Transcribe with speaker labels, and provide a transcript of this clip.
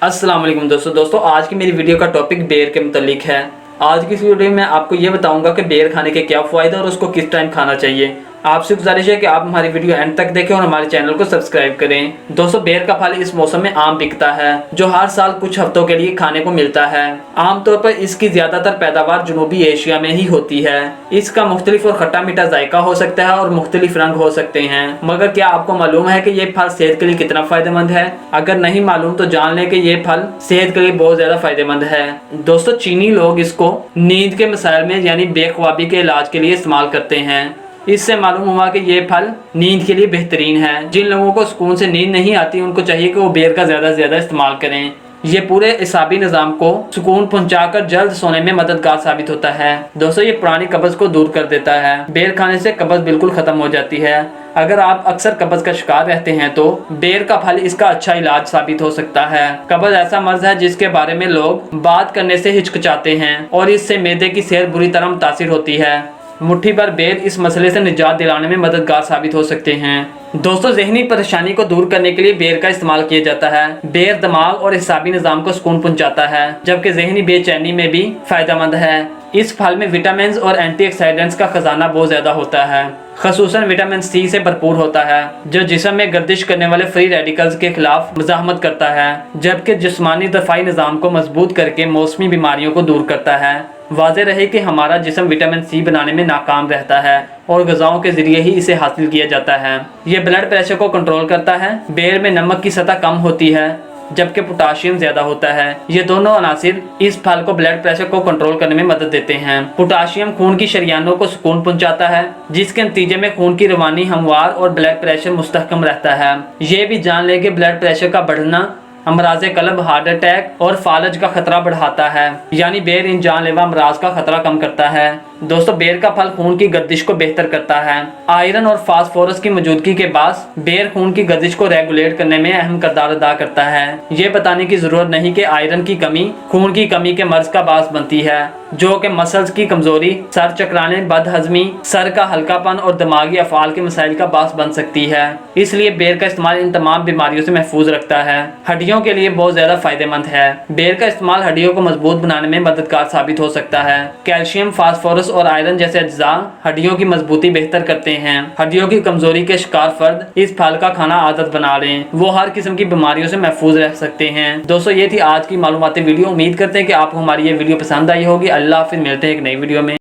Speaker 1: अस्सलाम वालेकुम दोस्तों आज की मेरी वीडियो का टॉपिक बेर के मुतालिक है। आज की इस वीडियो में मैं आपको ये बताऊंगा कि बेर खाने के क्या फ़ायदे और उसको किस टाइम खाना चाहिए। आपसे गुजारिश है कि आप हमारी वीडियो एंड तक देखें और हमारे चैनल को सब्सक्राइब करें। दोस्तों, बेर का फल इस मौसम में आम बिकता है जो हर साल कुछ हफ्तों के लिए खाने को मिलता है। आमतौर पर इसकी ज्यादातर पैदावार जनूबी एशिया में ही होती है। इसका मुख्तलिफ और खट्टा मीठा जायका हो सकता है और मुख्तलिफ रंग हो सकते हैं। मगर क्या आपको मालूम है कि ये फल सेहत के लिए कितना फायदेमंद है? अगर नहीं मालूम तो जान लें कि ये फल सेहत के लिए बहुत ज्यादा फायदेमंद है। दोस्तों, चीनी लोग इसको नींद के मसाइल में यानी बेख्वाबी के इलाज के लिए इस्तेमाल करते हैं। इससे मालूम हुआ कि ये फल नींद के लिए बेहतरीन है। जिन लोगों को सुकून से नींद नहीं आती उनको चाहिए कि वो बेर का ज़्यादा से ज़्यादा इस्तेमाल करें। ये पूरे इसाबी निज़ाम को सुकून पहुंचाकर जल्द सोने में मददगार साबित होता है। दोस्तों, ये पुरानी कब्ज़ को दूर कर देता है। बेर खाने से कब्ज़ बिल्कुल ख़त्म हो जाती है। अगर आप अक्सर कब्ज़ का शिकार रहते हैं तो बेर का फल इसका अच्छा इलाज साबित हो सकता है। कब्ज़ ऐसा मर्ज है जिसके बारे में लोग बात करने से हिचकिचाते हैं और इससे मैदे की सेहत बुरी तरह मुतासिर होती है। मुट्ठी भर बेर इस मसले से निजात दिलाने में मददगार साबित हो सकते हैं। दोस्तों, ज़हनी परेशानी को दूर करने के लिए बेर का इस्तेमाल किया जाता है। बेर दिमाग और इसाबी निज़ाम को सुकून पहुंचाता है, जबकि ज़हनी बेचैनी में भी फायदेमंद है। इस फल में विटामिन और एंटीऑक्सीडेंट्स का खजाना बहुत ज़्यादा होता है। खसूसन विटामिन सी से भरपूर होता है जो जिस्म में गर्दिश करने वाले फ्री रेडिकल्स के खिलाफ मुजाहमत करता है, जबकि जिस्मानी दफाई निज़ाम को मजबूत करके मौसमी बीमारियों को दूर करता है। वाज़ेह रहे कि हमारा जिस्म विटामिन सी बनाने में नाकाम रहता है और ग़िज़ाओं के ज़रिए ही इसे हासिल किया जाता है। ये ब्लड प्रेशर को कंट्रोल करता है। बेर में नमक की सतह कम होती है जबकि पोटाशियम ज्यादा होता है। ये दोनों अनासिर इस फल को ब्लड प्रेशर को कंट्रोल करने में मदद देते हैं। पोटाशियम खून की शरियानों को सुकून पहुंचाता है, जिसके नतीजे में खून की रवानी हमवार और ब्लड प्रेशर मुस्तहकम रहता है। ये भी जान लें कि ब्लड प्रेशर का बढ़ना अमराज़े कल्ब, हार्ट अटैक और फालज का खतरा बढ़ाता है, यानी बेर इन जानलेवा अमराज का खतरा कम करता है। दोस्तों, बेर का फल खून की गर्दिश को बेहतर करता है। आयरन और फास्फोरस की मौजूदगी के बाद बेर खून की गर्दिश को रेगुलेट करने में अहम किरदार अदा करता है। ये बताने की जरूरत नहीं कि आयरन की कमी खून की कमी के मर्ज का बास बनती है, जो कि मसल्स की कमजोरी, सर चकराने, बदहजमी, सर का हल्कापन और दिमागी अफआल के मसाइल का बास बन सकती है। इसलिए बेर का इस्तेमाल इन तमाम बीमारियों से महफूज रखता है। हड्डियों के लिए बहुत ज्यादा फायदेमंद है। बेर का इस्तेमाल हड्डियों को मजबूत बनाने में मददगार साबित हो सकता है। कैल्शियम, फास्फोरस और आयरन जैसे अज्जा हड्डियों की मजबूती बेहतर करते हैं। हड्डियों की कमजोरी के शिकार फर्द इस फल का खाना आदत बना लें, वो हर किस्म की बीमारियों से महफूज रह सकते हैं। दोस्तों, ये थी आज की मालूमाती वीडियो। उम्मीद करते हैं कि आपको हमारी ये वीडियो पसंद आई होगी। अल्लाह हाफिज़, मिलते हैं एक नई वीडियो में।